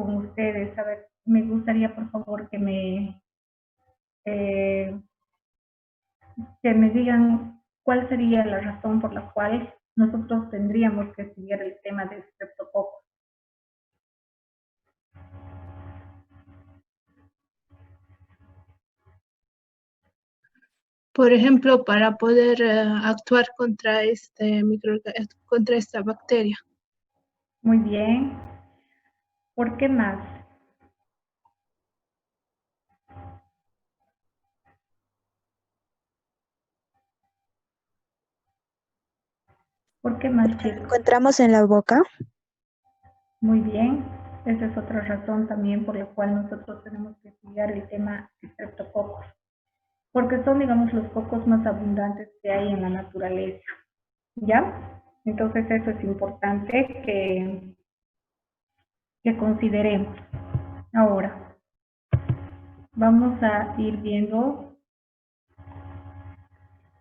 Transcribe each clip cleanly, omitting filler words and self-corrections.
con ustedes. A ver, me gustaría, por favor, eh, que me digan cuál sería la razón por la cual nosotros tendríamos que estudiar el tema de estreptococos. Por ejemplo, para poder actuar contra contra esta bacteria. Muy bien. ¿Por qué más? ¿Por qué más, Porque lo chicos? encontramos en la boca. Muy bien. Esa es otra razón también por la cual nosotros tenemos que estudiar el tema de estreptococos. Porque son, digamos, los cocos más abundantes que hay en la naturaleza. ¿Ya? Entonces eso es importante que consideremos. Ahora, vamos a ir viendo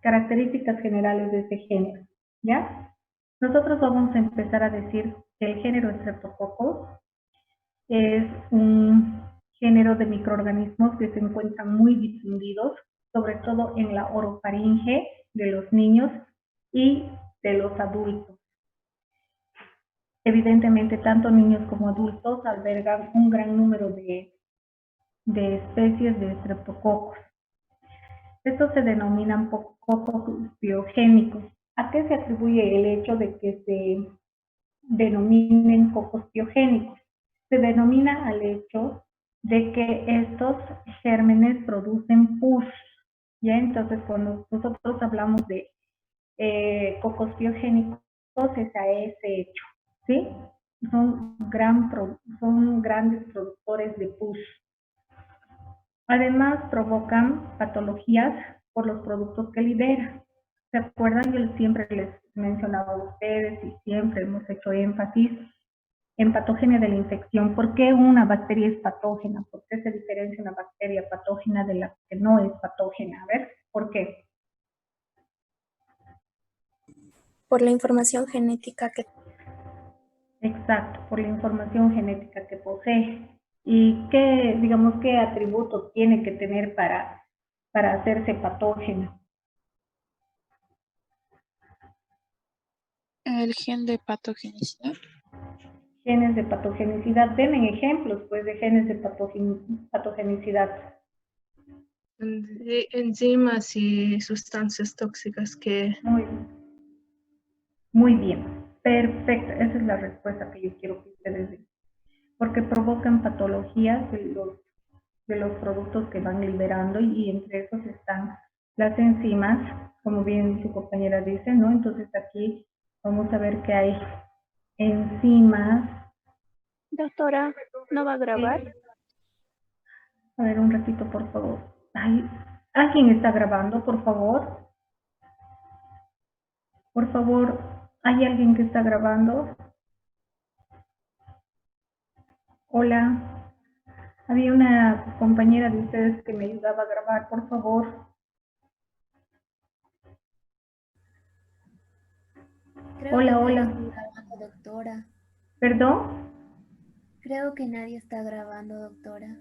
características generales de este género, ¿ya? Nosotros vamos a empezar a decir que el género Streptococcus es un género de microorganismos que se encuentran muy difundidos, sobre todo en la orofaringe de los niños y de los adultos. Evidentemente, tanto niños como adultos albergan un gran número de especies de estreptococos. Estos se denominan cocos biogénicos. ¿A qué se atribuye el hecho de que se denominen cocos biogénicos? Se denomina al hecho de que estos gérmenes producen pus. ¿Ya? Entonces, cuando nosotros hablamos de cocos biogénicos, es a ese hecho, ¿sí? Son grandes productores de pus. Además, provocan patologías por los productos que liberan. ¿Se acuerdan? Yo siempre les mencionaba a ustedes y siempre hemos hecho énfasis en patogenia de la infección. ¿Por qué una bacteria es patógena? ¿Por qué se diferencia una bacteria patógena de la que no es patógena? A ver, ¿por qué? Por la información genética que... Exacto, por la información genética que posee. ¿Y qué, digamos, qué atributos tiene que tener para hacerse patógena? El gen de patogenicidad. Genes de patogenicidad. Denme ejemplos, pues, de genes de patogenicidad. Enzimas y sustancias tóxicas que... Muy bien, perfecto. Esa es la respuesta que yo quiero que ustedes den. Porque provocan patologías de los productos que van liberando y entre esos están las enzimas, como bien su compañera dice, ¿no? Entonces aquí vamos a ver que hay enzimas. Doctora, ¿no va a grabar? A ver, un ratito, por favor. Ay, ¿alguien está grabando, por favor? Por favor, ¿hay alguien que está grabando? Hola. Había una compañera de ustedes que me ayudaba a grabar, por favor. Creo Hola, que nadie hola. está grabando, doctora. ¿Perdón? Creo que nadie está grabando, doctora.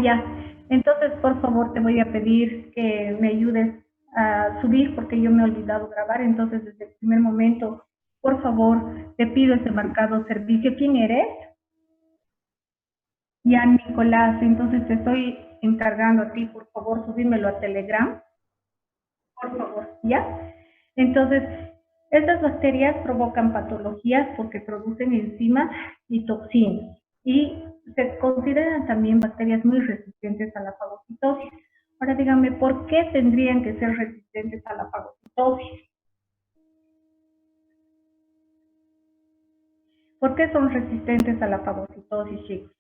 Ya. Entonces, por favor, te voy a pedir que me ayudes a subir porque yo me he olvidado grabar. Entonces, desde el primer momento, por favor, te pido ese marcado servicio. ¿Quién eres? Ya, Nicolás. Entonces, te estoy encargando a ti, por favor, subímelo a Telegram. Por favor, ¿ya? Entonces, estas bacterias provocan patologías porque producen enzimas y toxinas. Y se consideran también bacterias muy resistentes a la fagocitosis. Ahora díganme, ¿por qué tendrían que ser resistentes a la fagocitosis? ¿Por qué son resistentes a la fagocitosis, chicos?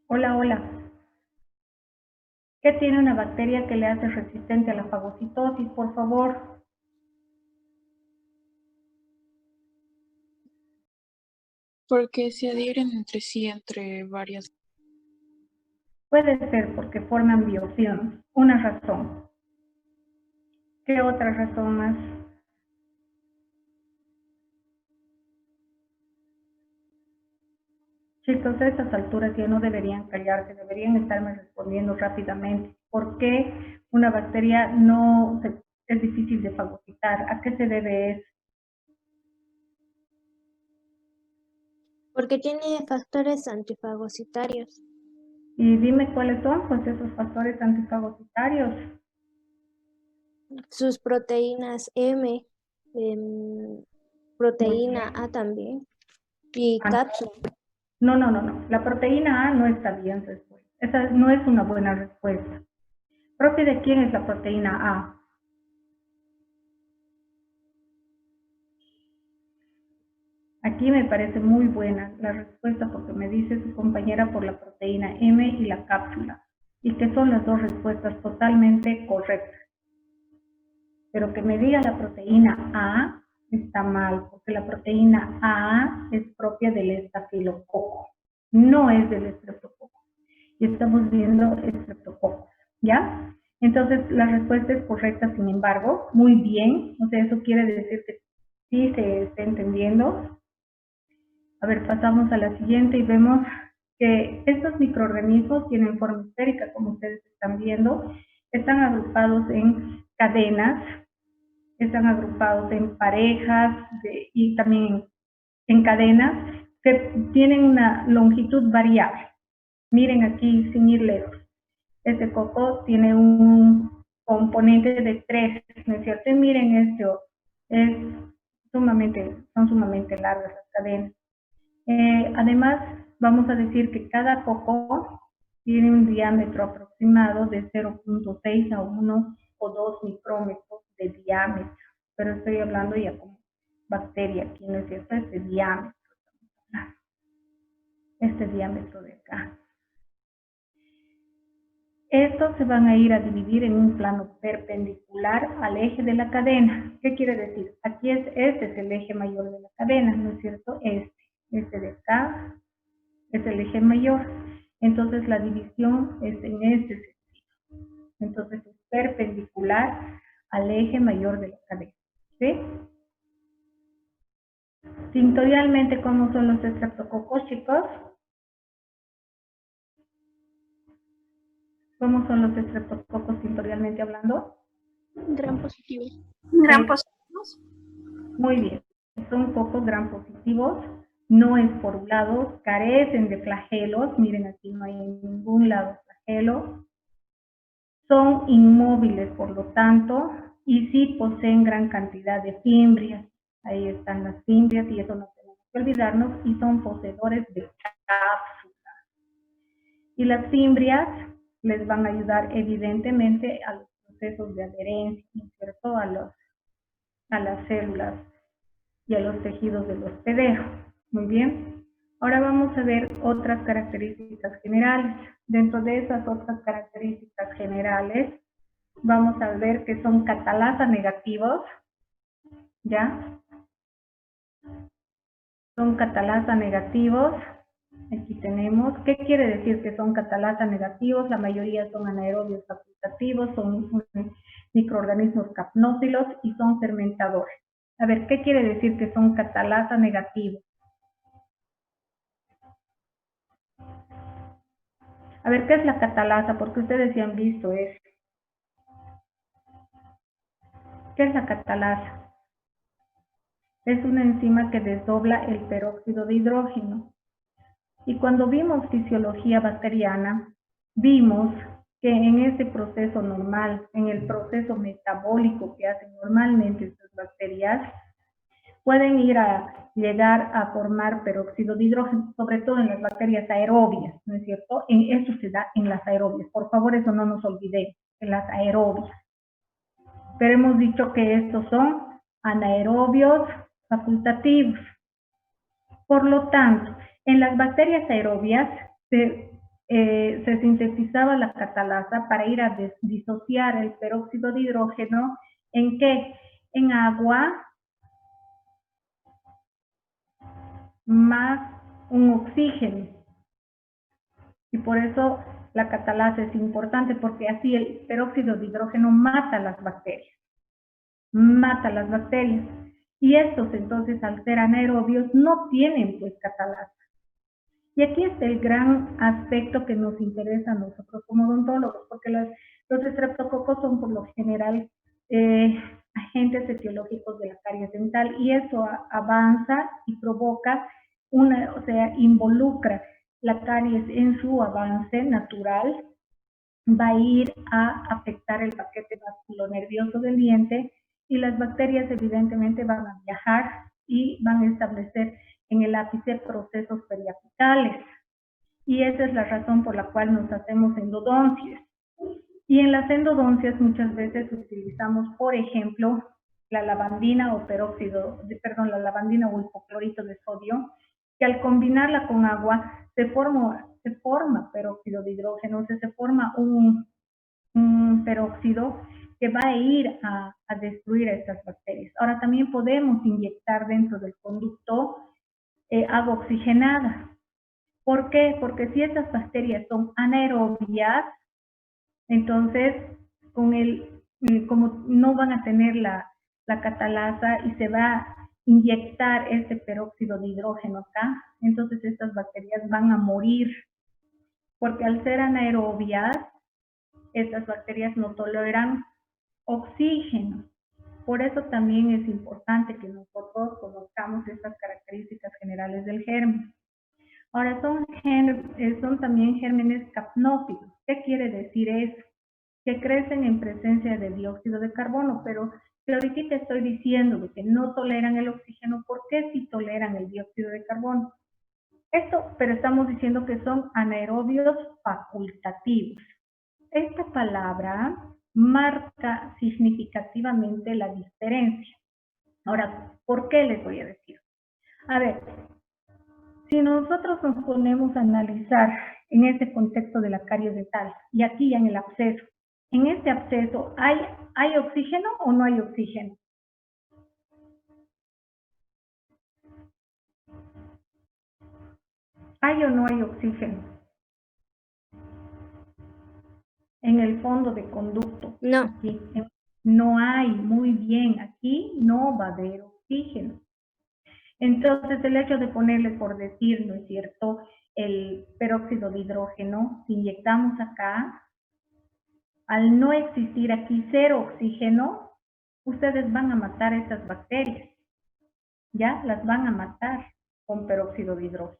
Hola, hola. ¿Qué tiene una bacteria que le hace resistente a la fagocitosis, por favor? Porque se adhieren entre sí, entre varias. Puede ser porque forman biofilms, una razón. ¿Qué otra razón más? Chicos, a estas alturas ya no deberían callarse, deberían estarme respondiendo rápidamente. ¿Por qué una bacteria es difícil de fagocitar? ¿A qué se debe eso? Porque tiene factores antifagocitarios. Y dime cuáles son, pues, esos factores antifagocitarios. Sus proteínas M, proteína A también, y cápsula. No. La proteína A no está bien respuesta. Esa no es una buena respuesta. ¿Propia de quién es la proteína A? Aquí me parece muy buena la respuesta porque me dice su compañera por la proteína M y la cápsula, y que son las dos respuestas totalmente correctas. Pero que me diga la proteína A está mal, porque la proteína A es propia del estafilococo, no es del estreptococo. Y estamos viendo estreptococos, ¿ya? Entonces la respuesta es correcta, sin embargo, muy bien. O sea, eso quiere decir que sí se está entendiendo. A ver, pasamos a la siguiente y vemos que estos microorganismos tienen forma esférica, como ustedes están viendo. Están agrupados en cadenas, están agrupados en parejas y también en cadenas que tienen una longitud variable. Miren aquí, sin ir lejos. Este coco tiene un componente de 3, ¿no es cierto? Y miren esto, son sumamente largas las cadenas. Además, vamos a decir que cada coco tiene un diámetro aproximado de 0.6 a 1 o 2 micrómetros de diámetro, pero estoy hablando ya como bacteria aquí, ¿no es cierto? Este diámetro de acá. Estos se van a ir a dividir en un plano perpendicular al eje de la cadena. ¿Qué quiere decir? Aquí este es el eje mayor de la cadena, ¿no es cierto? Este de acá es el eje mayor. Entonces la división es en este sentido. Entonces es perpendicular al eje mayor de la cadena. ¿Sí? Tintorialmente, ¿cómo son los estreptococos, chicos? ¿Cómo son los estreptococos tintorialmente hablando? Gran positivo. Gran positivos. Muy bien. Son cocos gram positivos, no esporulados, carecen de flagelos. Miren, aquí no hay en ningún lado flagelo. Son inmóviles, por lo tanto, y sí poseen gran cantidad de fimbrias. Ahí están las fimbrias y eso no tenemos que olvidarnos, y son poseedores de cápsula. Y las fimbrias les van a ayudar evidentemente a los procesos de adherencia, ¿no es cierto? A las células y a los tejidos del hospedero. Muy bien. Ahora vamos a ver otras características generales. Dentro de esas otras características generales, vamos a ver que son catalasa negativos, ¿ya? Son catalasa negativos. Aquí tenemos. ¿Qué quiere decir que son catalasa negativos? La mayoría son anaerobios facultativos, son microorganismos capnófilos y son fermentadores. A ver, ¿qué quiere decir que son catalasa negativos? A ver, ¿qué es la catalasa? Porque ustedes ya han visto eso. ¿Qué es la catalasa? Es una enzima que desdobla el peróxido de hidrógeno. Y cuando vimos fisiología bacteriana, vimos que en ese proceso normal, en el proceso metabólico que hacen normalmente estas bacterias, pueden llegar a formar peróxido de hidrógeno, sobre todo en las bacterias aerobias, ¿no es cierto? Eso se da en las aerobias. Por favor, eso no nos olvidemos, en las aerobias. Pero hemos dicho que estos son anaerobios facultativos. Por lo tanto, en las bacterias aerobias se sintetizaba la catalasa para ir a disociar el peróxido de hidrógeno ¿en qué? En agua más un oxígeno. Y por eso la catalasa es importante porque así el peróxido de hidrógeno mata las bacterias. Mata las bacterias. Y estos entonces, al ser anaerobios, no tienen pues catalasa. Y aquí está el gran aspecto que nos interesa a nosotros como odontólogos, porque los estreptococos son por lo general agentes etiológicos de la caries dental, y eso avanza y provoca involucra la caries en su avance natural, va a ir a afectar el paquete vasculonervioso del diente, y las bacterias evidentemente van a viajar y van a establecer en el ápice procesos periapicales. Y esa es la razón por la cual nos hacemos endodoncias. Y en las endodoncias muchas veces utilizamos, por ejemplo, la lavandina o la lavandina o hipoclorito de sodio, que al combinarla con agua se forma peróxido de hidrógeno, o sea, se forma un peróxido que va a ir a destruir a estas bacterias. Ahora también podemos inyectar dentro del conducto agua oxigenada. ¿Por qué? Porque si estas bacterias son anaerobias, entonces como no van a tener la catalasa y se va a inyectar este peróxido de hidrógeno acá, entonces estas bacterias van a morir, porque al ser anaerobias, estas bacterias no toleran oxígeno. Por eso también es importante que nosotros conozcamos estas características generales del germen. Ahora, son también gérmenes capnófilos. ¿Qué quiere decir eso? Que crecen en presencia de dióxido de carbono, pero si ahorita estoy diciendo de que no toleran el oxígeno, ¿por qué sí toleran el dióxido de carbono? Pero estamos diciendo que son anaerobios facultativos. Esta palabra marca significativamente la diferencia. Ahora, ¿por qué les voy a decir? A ver, si nosotros nos ponemos a analizar en este contexto de la caries dental y aquí en el absceso, en este absceso, ¿hay oxígeno o no hay oxígeno? ¿Hay o no hay oxígeno? En el fondo de conducto. No. Aquí, no hay, muy bien, aquí no va a haber oxígeno. Entonces, el hecho de ponerle, por decir, ¿no es cierto?, el peróxido de hidrógeno, si inyectamos acá, al no existir aquí cero oxígeno, ustedes van a matar esas bacterias, ¿ya? Las van a matar con peróxido de hidrógeno.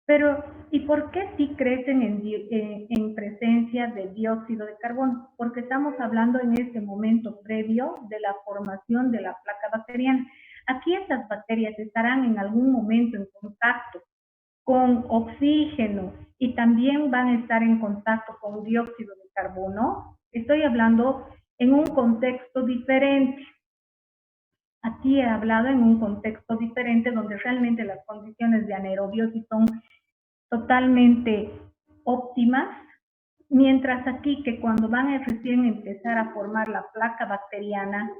Pero, ¿y por qué sí crecen en presencia de dióxido de carbono? Porque estamos hablando en este momento previo de la formación de la placa bacteriana. Aquí estas bacterias estarán en algún momento en contacto con oxígeno y también van a estar en contacto con dióxido de carbono. Estoy hablando en un contexto diferente. Aquí he hablado en un contexto diferente donde realmente las condiciones de anaerobiosis son totalmente óptimas, mientras aquí que cuando van a recién empezar a formar la placa bacteriana,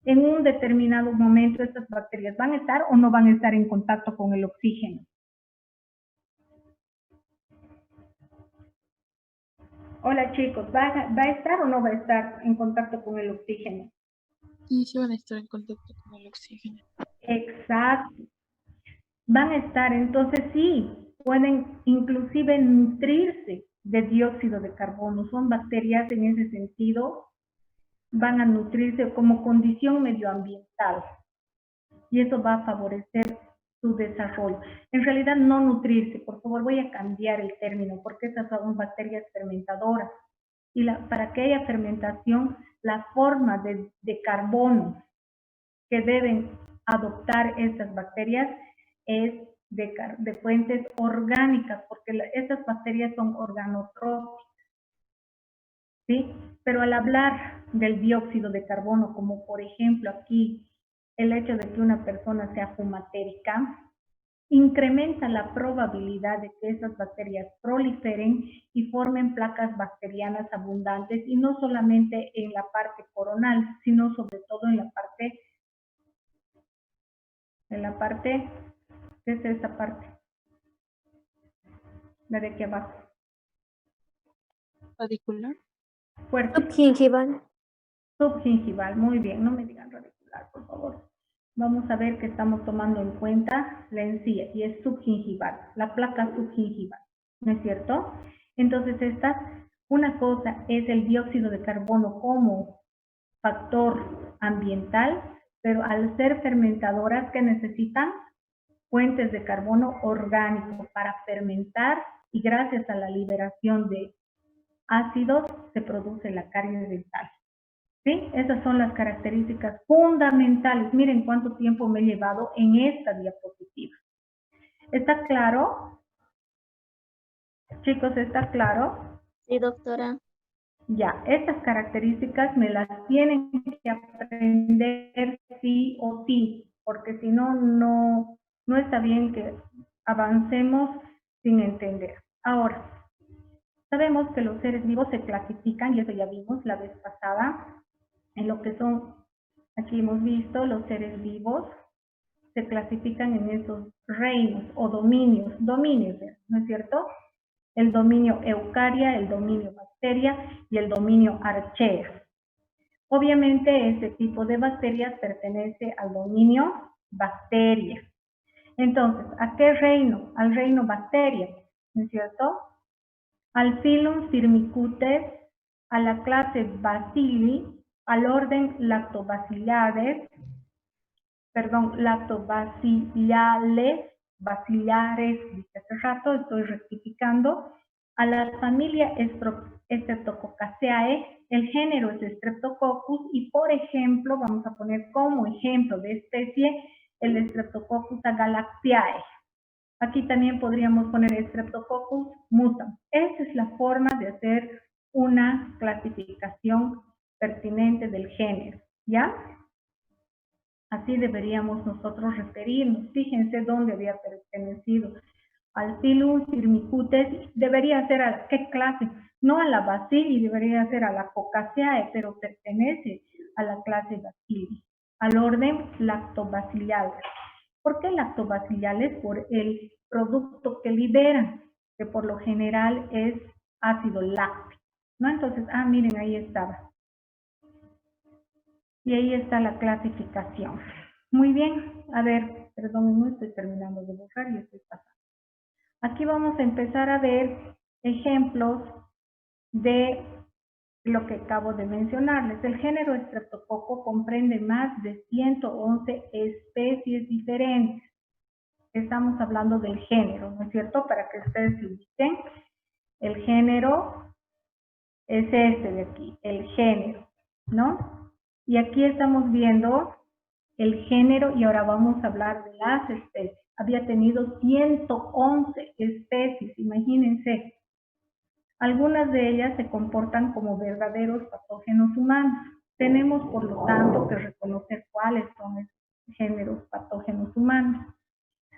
en un determinado momento estas bacterias van a estar o no van a estar en contacto con el oxígeno. Hola chicos, ¿va a estar o no va a estar en contacto con el oxígeno? Sí, sí van a estar en contacto con el oxígeno. Exacto. Van a estar, entonces sí, pueden inclusive nutrirse de dióxido de carbono. Son bacterias en ese sentido, van a nutrirse como condición medioambiental. Y eso va a favorecer su desarrollo. En realidad no nutrirse, por favor voy a cambiar el término, porque esas son bacterias fermentadoras. Y para que haya fermentación, la forma de carbono que deben adoptar estas bacterias es de fuentes orgánicas, porque estas bacterias son organotróficas, ¿sí? Pero al hablar del dióxido de carbono, como por ejemplo aquí el hecho de que una persona sea fumatérica, incrementa la probabilidad de que esas bacterias proliferen y formen placas bacterianas abundantes, y no solamente en la parte coronal, sino sobre todo en la parte, ¿qué es esta parte? La de aquí abajo. Radicular. Fuerte. Subgingival. Subgingival, muy bien, no me digan radicular, por favor. Vamos a ver que estamos tomando en cuenta la encía y es subgingival, la placa subgingival, ¿no es cierto? Entonces una cosa es el dióxido de carbono como factor ambiental, pero al ser fermentadoras que necesitan fuentes de carbono orgánico para fermentar y gracias a la liberación de ácidos se produce la carie dental. ¿Sí? Esas son las características fundamentales. Miren cuánto tiempo me he llevado en esta diapositiva. ¿Está claro? Chicos, ¿está claro? Sí, doctora. Ya, estas características me las tienen que aprender sí o sí, porque si no, no está bien que avancemos sin entender. Ahora, sabemos que los seres vivos se clasifican, y eso ya vimos la vez pasada, en lo que son, aquí hemos visto, los seres vivos se clasifican en esos reinos o dominios, ¿no es cierto? El dominio eucaria, el dominio bacteria y el dominio archaea. Obviamente este tipo de bacterias pertenece al dominio bacteria. Entonces, ¿a qué reino? Al reino bacteria, ¿no es cierto? Al filum Firmicutes, a la clase Bacilli, al orden Lactobacillales, bacilares, dije hace rato, estoy rectificando, a la familia Streptococcaceae, el género es Streptococcus y por ejemplo, vamos a poner como ejemplo de especie el Streptococcus agalaxiae. Aquí también podríamos poner Streptococcus mutans. Esa es la forma de hacer una clasificación pertinente del género, ¿ya? Así deberíamos nosotros referirnos. Fíjense dónde había pertenecido. Al Filum Firmicutes, debería ser a ¿qué clase? No a la Bacilli, debería ser a la Coccaceae, pero pertenece a la clase Bacilli, al orden Lactobacillales. ¿Por qué lactobacillales? Por el producto que liberan, que por lo general es ácido láctico, ¿no? Entonces, miren, ahí estaba. Y ahí está la clasificación. Muy bien, a ver, perdón, no estoy terminando de borrar y estoy pasando. Aquí vamos a empezar a ver ejemplos de lo que acabo de mencionarles. El género Streptococcus comprende más de 111 especies diferentes. Estamos hablando del género, ¿no es cierto? Para que ustedes se ubiquen, el género es este de aquí, el género, ¿no? Y aquí estamos viendo el género y ahora vamos a hablar de las especies. Había tenido 111 especies, imagínense. Algunas de ellas se comportan como verdaderos patógenos humanos. Tenemos, por lo tanto, que reconocer cuáles son esos géneros patógenos humanos.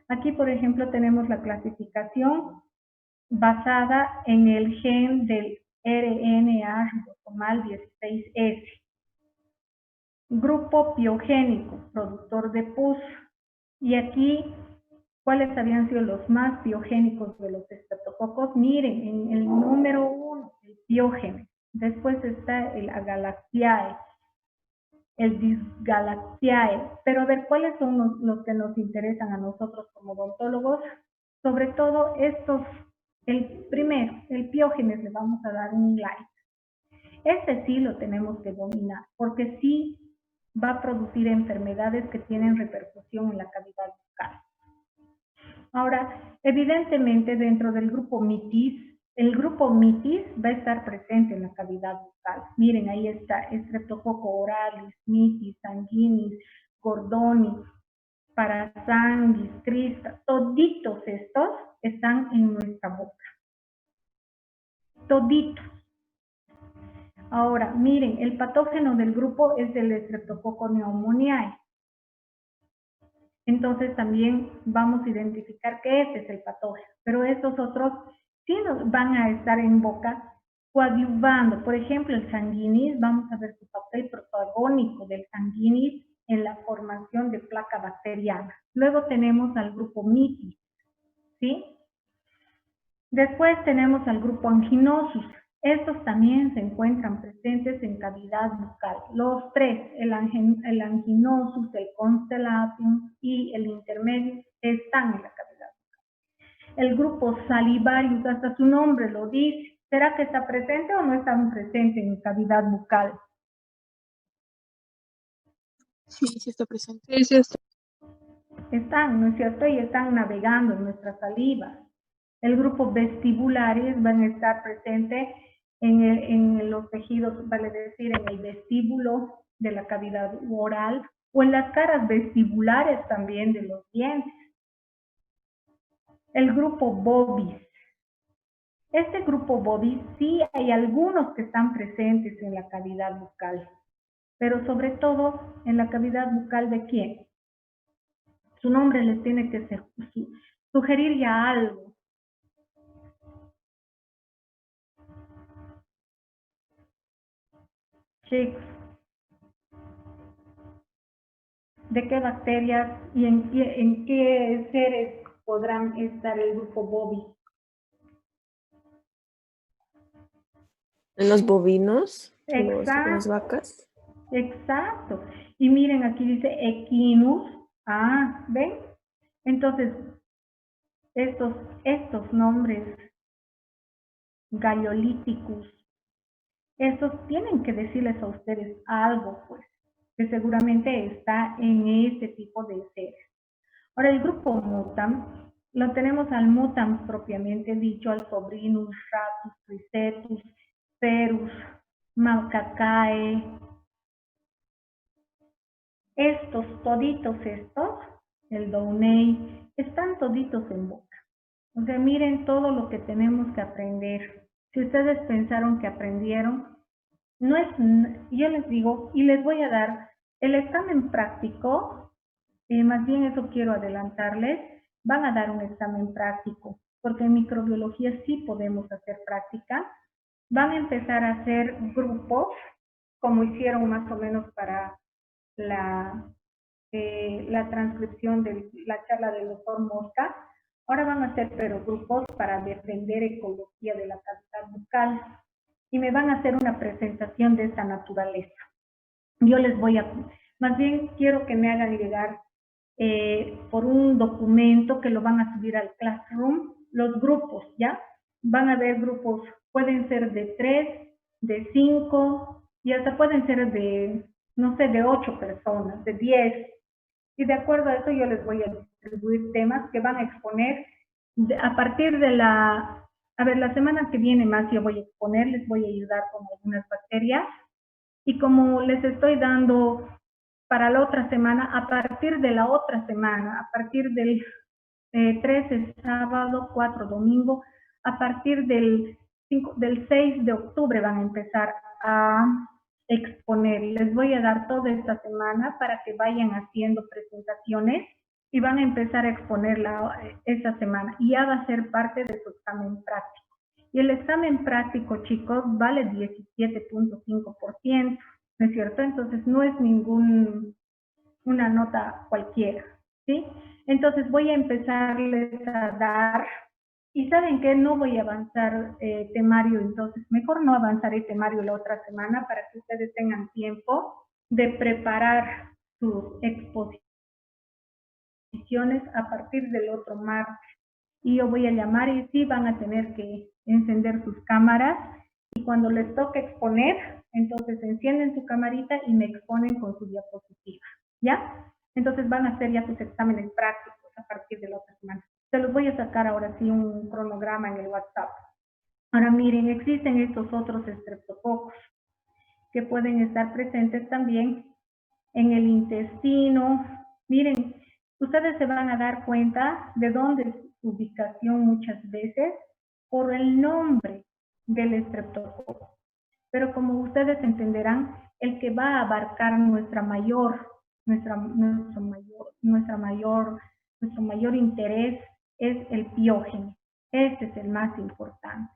Aquí, por ejemplo, tenemos la clasificación basada en el gen del RNA ribosomal 16S. Grupo piogénico, productor de pus. Y aquí, ¿cuáles habían sido los más piogénicos de los estreptococos? Miren, en el número 1, el piógeno. Después está el Agalaxiae, el Disgalaxiae. Pero a ver, ¿cuáles son los que nos interesan a nosotros como odontólogos? Sobre todo estos, el primero, el Piógenes, le vamos a dar un like. Este sí lo tenemos que dominar, porque sí va a producir enfermedades que tienen repercusión en la cavidad bucal. Ahora, evidentemente dentro del grupo mitis, el grupo mitis va a estar presente en la cavidad bucal. Miren, ahí está Streptococcus oralis, mitis, sanguinis, gordoni, parasanguis, crista, toditos estos están en nuestra boca. Toditos. Ahora, miren, el patógeno del grupo es el Streptococcus pneumoniae. Entonces también vamos a identificar que este es el patógeno, pero estos otros sí nos van a estar en boca coadyuvando. Por ejemplo, el sanguinis, vamos a ver su papel protagónico del sanguinis en la formación de placa bacteriana. Luego tenemos al grupo mitis, ¿sí? Después tenemos al grupo anginosus. Estos también se encuentran presentes en cavidad bucal. Los tres, el anginosus, el constellation y el intermedio, están en la cavidad bucal. El grupo salivarius, hasta su nombre lo dice. ¿Será que está presente o no está presente en cavidad bucal? Sí, sí está presente. Sí, sí, está. Están, ¿no es cierto? Y están navegando en nuestra saliva. El grupo vestibulares van a estar presentes en los tejidos, vale decir, en el vestíbulo de la cavidad oral o en las caras vestibulares también de los dientes. El grupo bovis. Este grupo bovis sí hay algunos que están presentes en la cavidad bucal, pero sobre todo en la cavidad bucal de quién. Su nombre les tiene que sugerir ya algo. Chicos, ¿de qué bacterias y en qué seres podrán estar el grupo bovis? En los bovinos, Exacto. las vacas. Exacto. Y miren, aquí dice equinus. Ah, ¿ven? Entonces, estos nombres, Galloliticus, estos tienen que decirles a ustedes algo, pues, que seguramente está en este tipo de seres. Ahora, el grupo mutam, lo tenemos al mutam propiamente dicho, al sobrinus, ratus, tricetus, cerus, malcacae. Toditos estos, el downey, están toditos en boca. O sea, miren todo lo que tenemos que aprender. Si ustedes pensaron que aprendieron, no es, yo les digo, y les voy a dar el examen práctico, más bien eso quiero adelantarles, van a dar un examen práctico, porque en microbiología sí podemos hacer práctica. Van a empezar a hacer grupos, como hicieron más o menos para la transcripción de la charla del doctor Mosca. Ahora van a hacer pero grupos para defender ecología de la cavidad bucal y me van a hacer una presentación de esta naturaleza. Yo les voy a, más bien quiero que me hagan llegar por un documento que lo van a subir al Classroom, los grupos, ¿ya? Van a haber grupos, pueden ser de 3, de 5 y hasta pueden ser de, no sé, de 8 personas, de 10. Y de acuerdo a eso yo les voy a distribuir temas que van a exponer a partir de la semana que viene más yo voy a exponer, les voy a ayudar con algunas bacterias. Y como les estoy dando para la otra semana, a partir de la otra semana, a partir del 13 sábado, 4 domingo, a partir del 6 de octubre van a empezar a exponer. Les voy a dar toda esta semana para que vayan haciendo presentaciones y van a empezar a exponerla esta semana. Y ya va a ser parte de su examen práctico. Y el examen práctico, chicos, vale 17.5%, ¿no es cierto? Entonces no es una nota cualquiera, ¿sí? Entonces voy a empezarles a dar, y ¿saben qué? No voy a avanzar temario, entonces mejor no avanzaré temario la otra semana para que ustedes tengan tiempo de preparar sus exposiciones a partir del otro martes. Y yo voy a llamar y sí van a tener que encender sus cámaras y cuando les toque exponer, entonces encienden su camarita y me exponen con su diapositiva, ¿ya? Entonces van a hacer ya sus exámenes prácticos a partir de la otra semana. Se los voy a sacar ahora sí un cronograma en el WhatsApp. Ahora miren, existen estos otros estreptococos que pueden estar presentes también en el intestino. Miren, ustedes se van a dar cuenta de dónde es su ubicación muchas veces por el nombre del estreptococo. Pero como ustedes entenderán, el que va a abarcar nuestro mayor interés es el piógeno. Este es el más importante,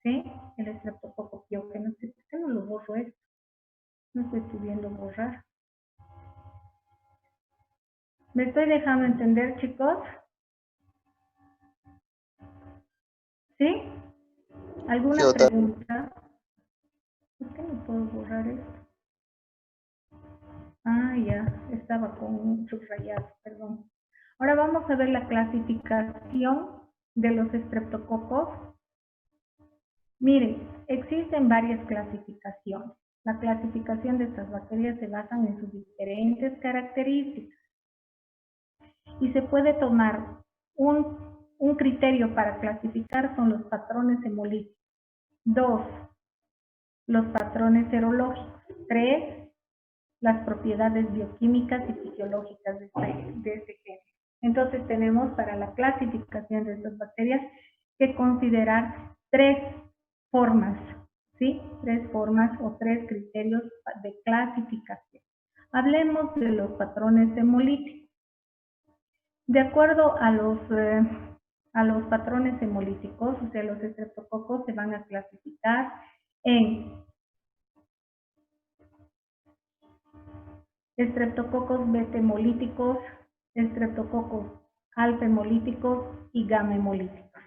¿sí? El estreptococo piógeno. ¿Por qué no lo borro esto? No estoy pudiendo borrar. ¿Me estoy dejando entender, chicos? ¿Sí? ¿Alguna pregunta? ¿Por qué no puedo borrar esto? Ah, ya, estaba con un subrayado, perdón. Ahora vamos a ver la clasificación de los estreptococos. Miren, existen varias clasificaciones. La clasificación de estas bacterias se basa en sus diferentes características y se puede tomar un criterio para clasificar son los patrones hemolíticos. 2, los patrones serológicos. 3, las propiedades bioquímicas y fisiológicas de este gen. Entonces tenemos para la clasificación de estas bacterias que considerar 3 formas, ¿sí? 3 formas o 3 criterios de clasificación. Hablemos de los patrones hemolíticos. De acuerdo a los patrones hemolíticos, o sea, los estreptococos se van a clasificar en estreptococos beta hemolíticos, estreptococos alfa hemolíticos y gamma hemolíticos,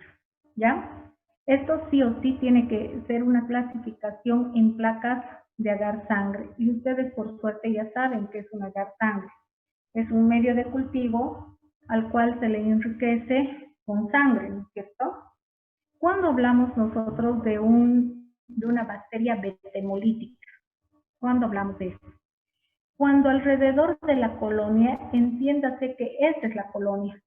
¿ya? Esto sí o sí tiene que ser una clasificación en placas de agar sangre. Y ustedes por suerte ya saben que es un agar sangre. Es un medio de cultivo al cual se le enriquece con sangre, ¿no es cierto? Cuando hablamos nosotros de una bacteria beta hemolítica, ¿cuándo hablamos de esto? Cuando alrededor de la colonia, entiéndase que esta es la colonia,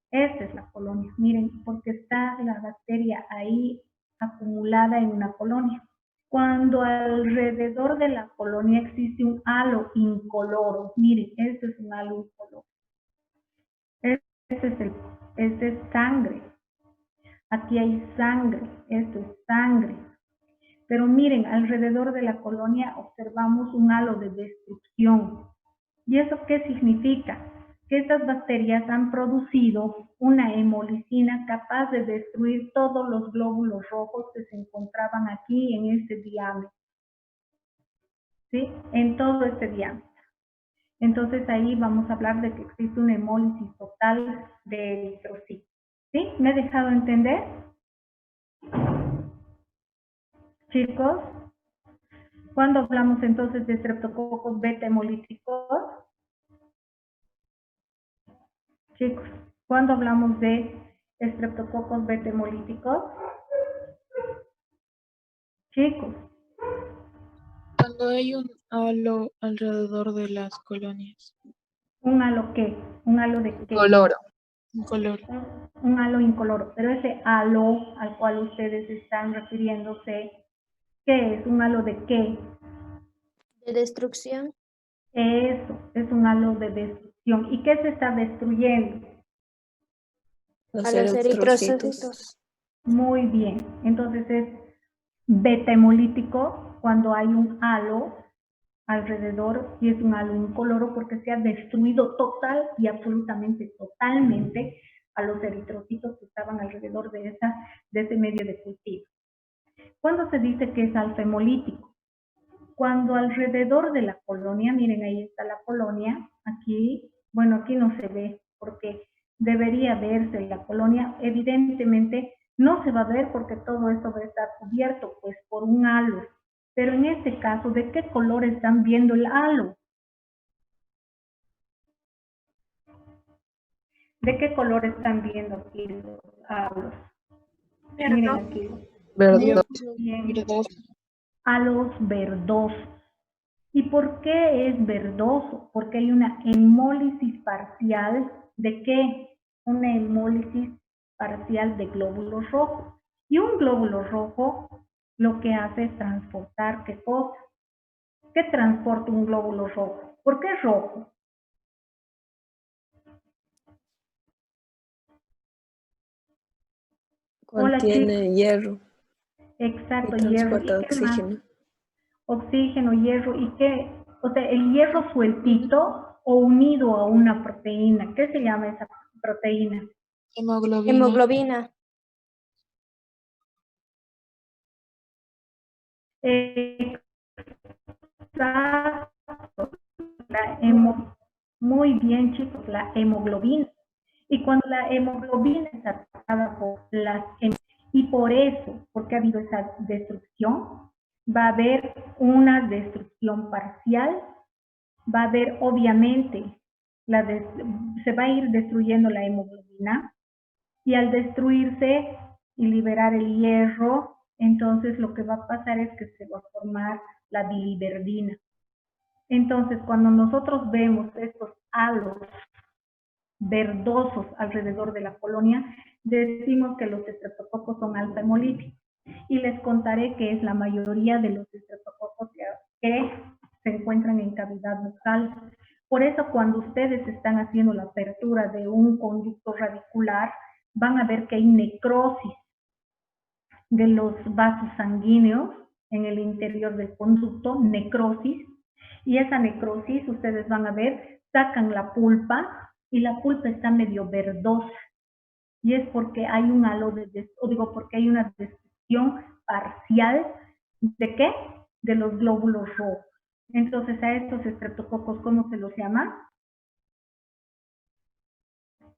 miren, porque está la bacteria ahí acumulada en una colonia. Cuando alrededor de la colonia existe un halo incoloro, miren, este es un halo incoloro. Este es sangre. Aquí hay sangre, esto es sangre. Pero miren, alrededor de la colonia observamos un halo de destrucción. ¿Y eso qué significa? Que estas bacterias han producido una hemolicina capaz de destruir todos los glóbulos rojos que se encontraban aquí en este diámetro. ¿Sí? En todo este diámetro. Entonces ahí vamos a hablar de que existe una hemólisis total de eritrocitos. ¿Sí? ¿Me he dejado entender? Chicos, ¿cuándo hablamos entonces de estreptococos beta hemolíticos? Chicos, ¿cuándo hablamos de estreptococos beta hemolíticos? Chicos. Cuando hay un halo alrededor de las colonias. ¿Un halo qué? ¿Un halo de qué? Coloro. Un color. Un halo incoloro. Pero ese halo al cual ustedes están refiriéndose, ¿qué es? ¿Un halo de qué? De destrucción. Eso, es un halo de destrucción. ¿Y qué se está destruyendo? A los eritrocitos. Muy bien. Entonces es beta hemolítico cuando hay un halo alrededor y es un halo incoloro porque se ha destruido total y absolutamente totalmente a los eritrocitos que estaban alrededor de ese medio de cultivo. ¿Cuándo se dice que es alfa hemolítico? Cuando alrededor de la colonia, miren ahí está la colonia, aquí, bueno, aquí no se ve porque debería verse la colonia, evidentemente no se va a ver porque todo esto va a estar cubierto pues por un halo. Pero en este caso, ¿de qué color están viendo el halo? ¿De qué color están viendo aquí los halos? Miren aquí. Verdoso. Halos verdosos. ¿Y por qué es verdoso? Porque hay una hemólisis parcial ¿de qué? Una hemólisis parcial de glóbulos rojos. Y un glóbulo rojo lo que hace es transportar ¿qué cosa? ¿Qué transporta un glóbulo rojo? ¿Por qué es rojo? Contiene hierro. Exacto, Y hierro. transporta ¿Y qué más? oxígeno. Oxígeno, hierro. ¿Y qué? O sea, el hierro sueltito o unido a una proteína. ¿Qué se llama esa proteína? Hemoglobina. Exacto. Muy bien, chicos, la hemoglobina. Y cuando la hemoglobina es atacada por las y por eso, porque ha habido esa destrucción, va a haber una destrucción parcial, va a haber obviamente, se va a ir destruyendo la hemoglobina y al destruirse y liberar el hierro, entonces lo que va a pasar es que se va a formar la biliverdina. Entonces, cuando nosotros vemos estos halos verdosos alrededor de la colonia, decimos que los estreptococos son alfa hemolíticos. Y les contaré que es la mayoría de los estreptococos que se encuentran en cavidad bucal. Por eso, cuando ustedes están haciendo la apertura de un conducto radicular, van a ver que hay necrosis de los vasos sanguíneos en el interior del conducto, necrosis, y esa necrosis, ustedes van a ver, sacan la pulpa, y la pulpa está medio verdosa, y es porque hay un halo porque hay una destrucción parcial, ¿de qué? De los glóbulos rojos. Entonces, a estos estreptococos, ¿cómo se los llama?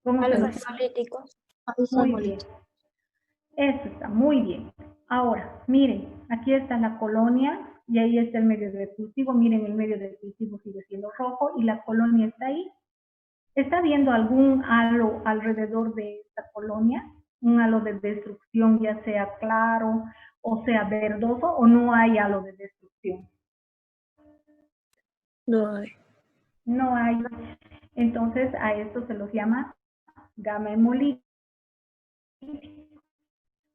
¿Cómo se los llama? Muy bien. Eso está muy bien. Ahora, miren, aquí está la colonia y ahí está el medio de cultivo. Miren, el medio de cultivo sigue siendo rojo y la colonia está ahí. ¿Está viendo algún halo alrededor de esta colonia? Un halo de destrucción, ya sea claro o sea verdoso, o no hay halo de destrucción. No hay. No hay. Entonces, a esto se los llama gamma hemolítico,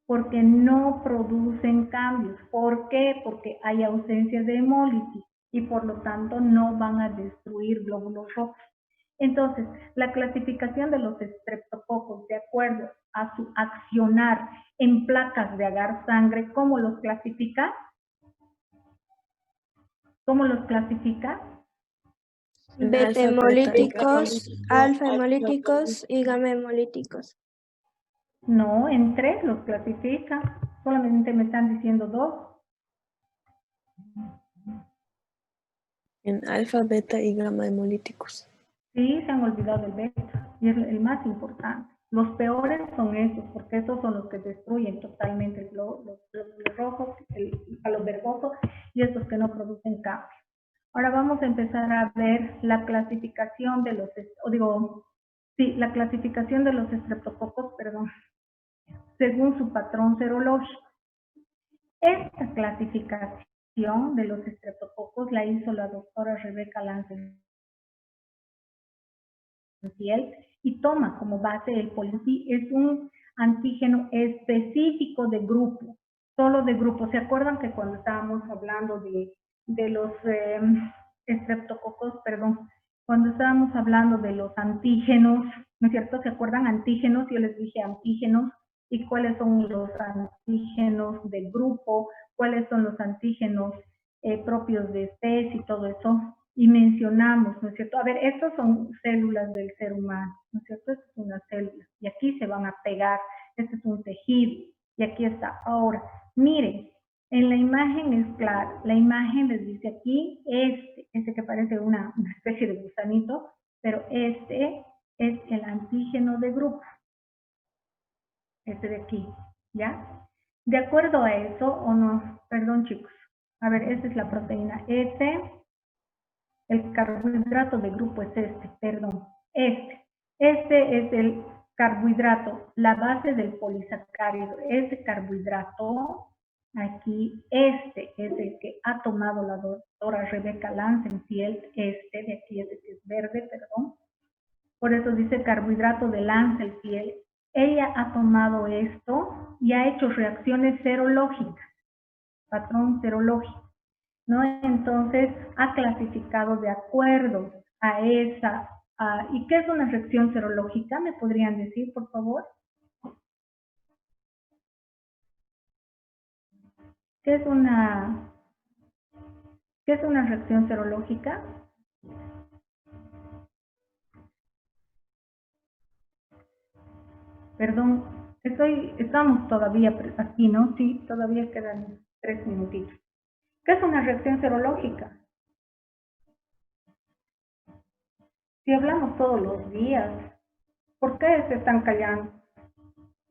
porque no producen cambios. ¿Por qué? Porque hay ausencia de hemólisis y por lo tanto no van a destruir glóbulos rojos. Entonces, la clasificación de los estreptococos de acuerdo a su accionar en placas de agar sangre, ¿cómo los clasifica? ¿Cómo los clasifica? Beta hemolíticos, alfa hemolíticos y gamma hemolíticos. No, en 3 los clasifica. Solamente me están diciendo 2. En alfa, beta y gamma hemolíticos. Sí, se han olvidado del beta, y es el más importante. Los peores son esos, porque esos son los que destruyen totalmente los rojos, a los verdosos, y esos que no producen cambio. Ahora vamos a empezar a ver la clasificación de los, la clasificación de los estreptococos, según su patrón serológico. Esta clasificación de los estreptococos la hizo la doctora Rebeca Lancel y toma como base el polici, es un antígeno específico de grupo, solo de grupo. ¿Se acuerdan que cuando estábamos hablando de los estreptococos, cuando estábamos hablando de los antígenos, ¿no es cierto? ¿Se acuerdan antígenos? Yo les dije antígenos, y cuáles son los antígenos de grupo, cuáles son los antígenos propios de especie y todo eso. Y mencionamos, ¿no es cierto? A ver, estos son células del ser humano, ¿no es cierto? Estas son las células, y aquí se van a pegar, este es un tejido, y aquí está. Ahora, miren, en la imagen es clara, la imagen les dice aquí, este que parece una especie de gusanito, pero este es el antígeno de grupo, este de aquí, ¿ya? De acuerdo a eso, o no, perdón chicos, a ver, esta es la proteína S. El carbohidrato de grupo es este es el carbohidrato, la base del polisacárido. Ese carbohidrato, aquí, este es el que ha tomado la doctora Rebeca Langenfeld, de aquí es el que es verde, por eso dice carbohidrato de Langenfeld. Ella ha tomado esto y ha hecho reacciones serológicas, patrón serológico, ¿no? Entonces, ha clasificado de acuerdo a esa. ¿Y qué es una reacción serológica? ¿Me podrían decir, por favor? ¿Qué es una reacción serológica? Perdón, estamos todavía aquí, ¿no? Sí, todavía quedan 3 minutitos. ¿Qué es una reacción serológica? Si hablamos todos los días, ¿por qué se están callando?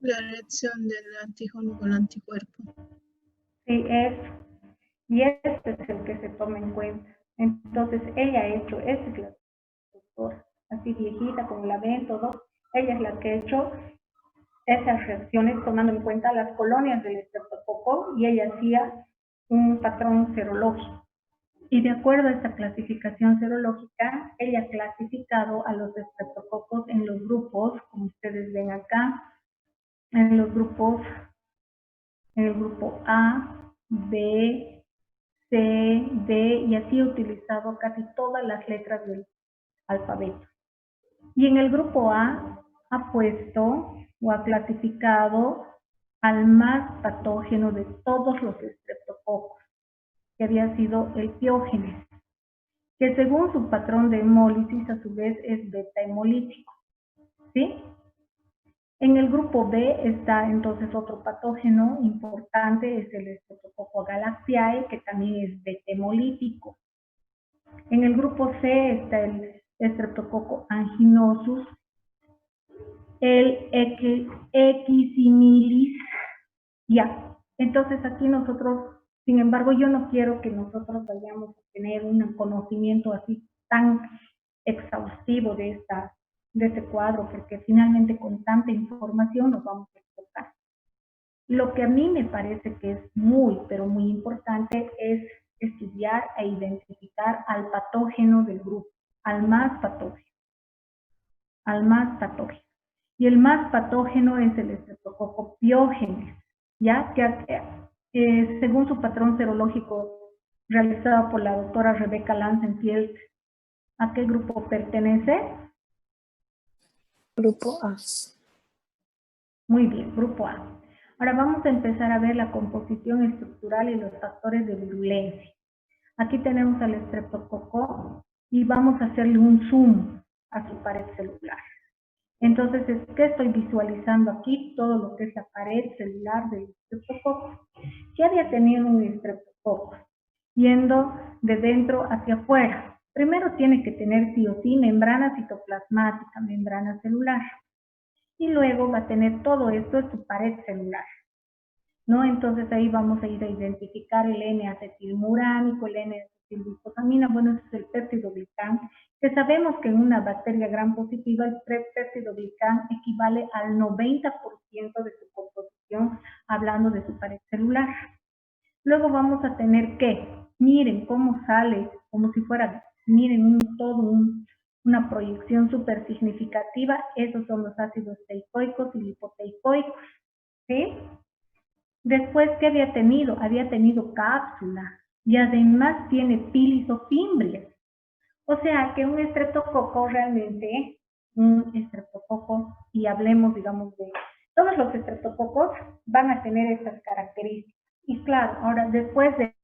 La reacción del antígeno con el anticuerpo. Sí, es. Y este es el que se toma en cuenta. Entonces, ella ha hecho, esta es la doctora, así viejita, como la ven, todo. Ella es la que ha hecho esas reacciones tomando en cuenta las colonias del estreptococo y ella hacía un patrón serológico. Y de acuerdo a esta clasificación serológica, ella ha clasificado a los estreptococos en los grupos, como ustedes ven acá, en los grupos, en el grupo A, B, C, D, y así he utilizado casi todas las letras del alfabeto. Y en el grupo A ha puesto o ha clasificado al más patógeno de todos los estreptococos, que había sido el Piógenes, que según su patrón de hemólisis a su vez es beta hemolítico, ¿sí? En el grupo B está entonces otro patógeno importante, es el Streptococcus galaxiae, que también es beta hemolítico. En el grupo C está el Streptococcus anginosus, el Equisimilis, ya. Entonces aquí nosotros, sin embargo, yo no quiero que nosotros vayamos a tener un conocimiento así tan exhaustivo de este cuadro, porque finalmente con tanta información nos vamos a equivocar. Lo que a mí me parece que es muy, pero muy importante es estudiar e identificar al patógeno del grupo, al más patógeno. Y el más patógeno es el Streptococcus Piógenes, ¿ya? Que según su patrón serológico realizado por la doctora Rebecca Lanzenfield, ¿a qué grupo pertenece? Grupo A. Muy bien, grupo A. Ahora vamos a empezar a ver la composición estructural y los factores de virulencia. Aquí tenemos al estreptococo y vamos a hacerle un zoom a su pared celular. Entonces, ¿qué estoy visualizando aquí? Todo lo que es la pared celular del estreptococo. ¿Qué había tenido un estreptococo? Yendo de dentro hacia afuera. Primero tiene que tener sí o sí membrana citoplasmática, membrana celular. Y luego va a tener todo esto en su pared celular, ¿no? Entonces ahí vamos a ir a identificar el N-acetilmuránico, el N-acetilglucosamina, bueno, ese es el péptidoglicán, que sabemos que en una bacteria gram positiva el péptidoglicán equivale al 90% de su composición, hablando de su pared celular. Luego vamos a tener que, miren cómo sale, como si fuera, miren, una proyección súper significativa, esos son los ácidos teicoicos y lipoteicoicos, ¿sí? Después, ¿qué había tenido? Había tenido cápsula y además tiene pilis o fimbrias. O sea que un estreptococo realmente, un estreptococo, y hablemos, digamos, de todos los estreptococos van a tener estas características. Y claro, ahora después de